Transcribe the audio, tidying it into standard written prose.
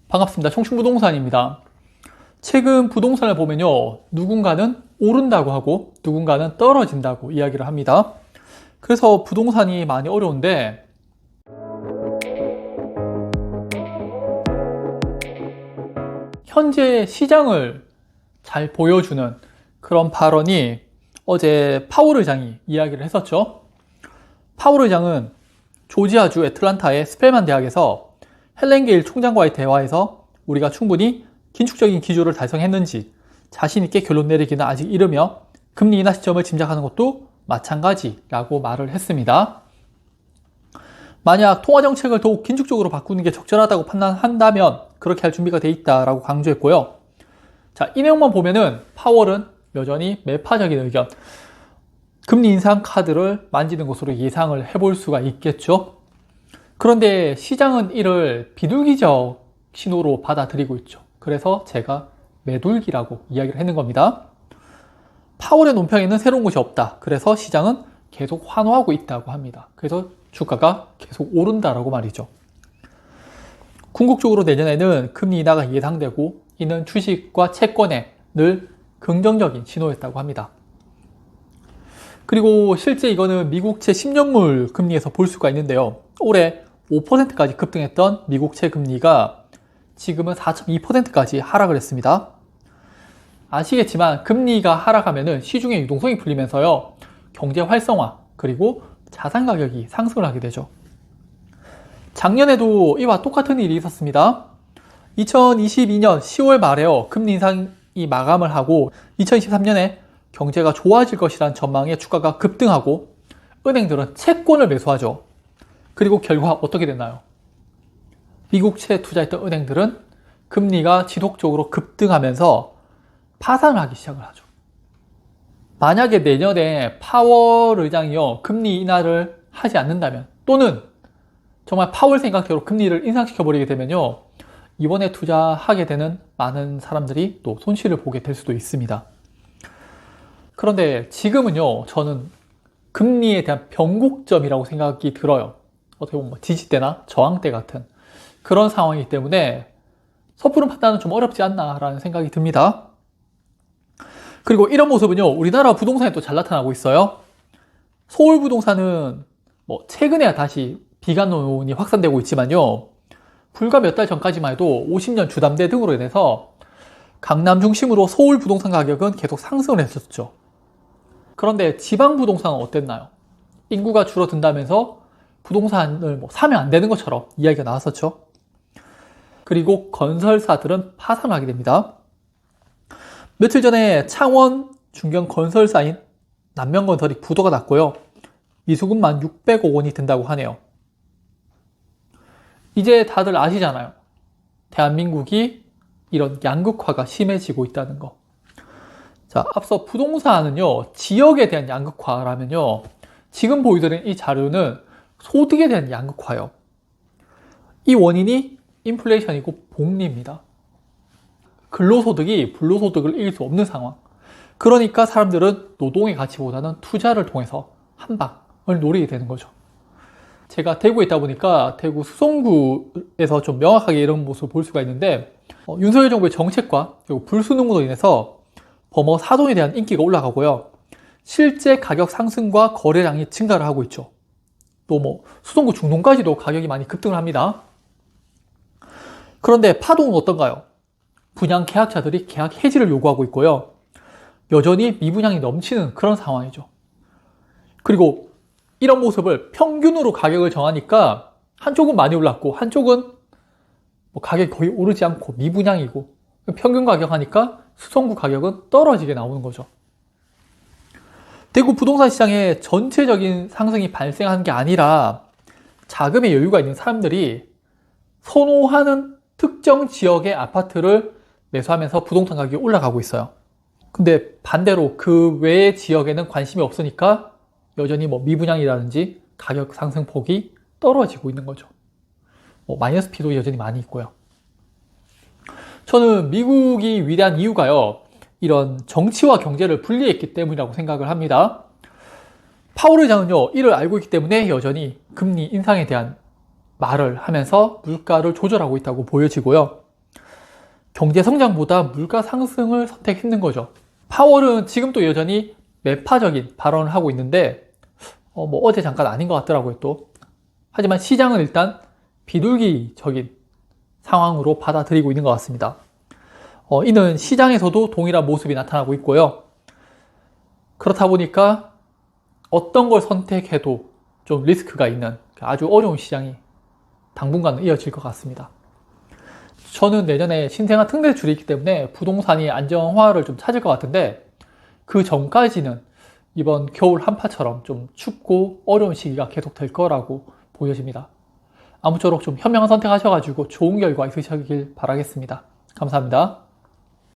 반갑습니다. 청춘부동산입니다. 최근 부동산을 보면요, 누군가는 오른다고 하고 누군가는 떨어진다고 이야기를 합니다. 그래서 부동산이 많이 어려운데 현재 시장을 잘 보여주는 그런 발언이 어제 파월 의장이 이야기를 했었죠. 파월 의장은 조지아주 애틀란타의 스펠만 대학에서 헬렌 게일 총장과의 대화에서 우리가 충분히 긴축적인 기조를 달성했는지 자신 있게 결론 내리기는 아직 이르며 금리 인하 시점을 짐작하는 것도 마찬가지라고 말을 했습니다. 만약 통화정책을 더욱 긴축적으로 바꾸는 게 적절하다고 판단한다면 그렇게 할 준비가 돼 있다라고 강조했고요. 자, 이 내용만 보면은 파월은 여전히 매파적인 의견, 금리 인상 카드를 만지는 것으로 예상을 해볼 수가 있겠죠. 그런데 시장은 이를 비둘기적 신호로 받아들이고 있죠. 그래서 제가 매둘기라고 이야기를 했는 겁니다. 파월의 논평에는 새로운 것이 없다. 그래서 시장은 계속 환호하고 있다고 합니다. 그래서 주가가 계속 오른다라고 말이죠. 궁극적으로 내년에는 금리 인하가 예상되고 이는 주식과 채권에 늘 긍정적인 신호였다고 합니다. 그리고 실제 이거는 미국채 10년물 금리에서 볼 수가 있는데요. 올해 5%까지 급등했던 미국채 금리가 지금은 4.2%까지 하락을 했습니다. 아시겠지만 금리가 하락하면 시중의 유동성이 풀리면서요, 경제 활성화 그리고 자산 가격이 상승을 하게 되죠. 작년에도 이와 똑같은 일이 있었습니다. 2022년 10월 말에요, 금리 인상이 마감을 하고 2023년에 경제가 좋아질 것이라는 전망에 주가가 급등하고 은행들은 채권을 매수하죠. 그리고 결과 어떻게 됐나요? 미국채에 투자했던 은행들은 금리가 지속적으로 급등하면서 파산을 하기 시작을 하죠. 만약에 내년에 파월 의장이요, 금리 인하를 하지 않는다면, 또는 정말 파월 생각대로 금리를 인상시켜버리게 되면요, 이번에 투자하게 되는 많은 사람들이 또 손실을 보게 될 수도 있습니다. 그런데 지금은요, 저는 금리에 대한 변곡점이라고 생각이 들어요. 어떻게 보면 지지대나 저항대 같은 그런 상황이기 때문에 섣부른 판단은 좀 어렵지 않나라는 생각이 듭니다. 그리고 이런 모습은요, 우리나라 부동산에 또 잘 나타나고 있어요. 서울 부동산은 최근에야 다시 비관론이 확산되고 있지만요, 불과 몇 달 전까지만 해도 50년 주담대 등으로 인해서 강남 중심으로 서울 부동산 가격은 계속 상승을 했었죠. 그런데 지방 부동산은 어땠나요? 인구가 줄어든다면서 부동산을 사면 안 되는 것처럼 이야기가 나왔었죠. 그리고 건설사들은 파산을 하게 됩니다. 며칠 전에 창원 중견 건설사인 남명건설이 부도가 났고요. 미수금만 600억 원이 든다고 하네요. 이제 다들 아시잖아요. 대한민국이 이런 양극화가 심해지고 있다는 거. 자, 앞서 부동산은요, 지역에 대한 양극화라면요, 지금 보여드린 이 자료는 소득에 대한 양극화예요. 이 원인이 인플레이션이고 복리입니다. 근로소득이 불로소득을 이길 수 없는 상황. 그러니까 사람들은 노동의 가치보다는 투자를 통해서 한 방을 노리게 되는 거죠. 제가 대구에 있다 보니까 대구 수성구에서 좀 명확하게 이런 모습을 볼 수가 있는데, 윤석열 정부의 정책과 그리고 불수능으로 인해서 범어 사돈에 대한 인기가 올라가고요, 실제 가격 상승과 거래량이 증가를 하고 있죠. 또 수성구 중동까지도 가격이 많이 급등을 합니다. 그런데 파동은 어떤가요? 분양 계약자들이 계약 해지를 요구하고 있고요, 여전히 미분양이 넘치는 그런 상황이죠. 그리고 이런 모습을 평균으로 가격을 정하니까 한쪽은 많이 올랐고 한쪽은 가격이 거의 오르지 않고 미분양이고, 평균 가격 하니까 수성구 가격은 떨어지게 나오는 거죠. 대구 부동산 시장에 전체적인 상승이 발생한 게 아니라 자금의 여유가 있는 사람들이 선호하는 특정 지역의 아파트를 매수하면서 부동산 가격이 올라가고 있어요. 근데 반대로 그 외의 지역에는 관심이 없으니까 여전히 미분양이라든지 가격 상승폭이 떨어지고 있는 거죠. 마이너스 P도 여전히 많이 있고요. 저는 미국이 위대한 이유가요, 이런 정치와 경제를 분리했기 때문이라고 생각을 합니다. 파월 의장은요, 이를 알고 있기 때문에 여전히 금리 인상에 대한 말을 하면서 물가를 조절하고 있다고 보여지고요. 경제 성장보다 물가 상승을 선택했는 거죠. 파월은 지금도 여전히 매파적인 발언을 하고 있는데 어제 잠깐 아닌 것 같더라고요 또. 하지만 시장은 일단 비둘기적인 상황으로 받아들이고 있는 것 같습니다. 이는 시장에서도 동일한 모습이 나타나고 있고요. 그렇다 보니까 어떤 걸 선택해도 좀 리스크가 있는 아주 어려운 시장이 당분간은 이어질 것 같습니다. 저는 내년에 신생아 특례출이 있기 때문에 부동산이 안정화를 좀 찾을 것 같은데 그 전까지는 이번 겨울 한파처럼 좀 춥고 어려운 시기가 계속 될 거라고 보여집니다. 아무쪼록 좀 현명한 선택하셔가지고 좋은 결과 있으시길 바라겠습니다. 감사합니다.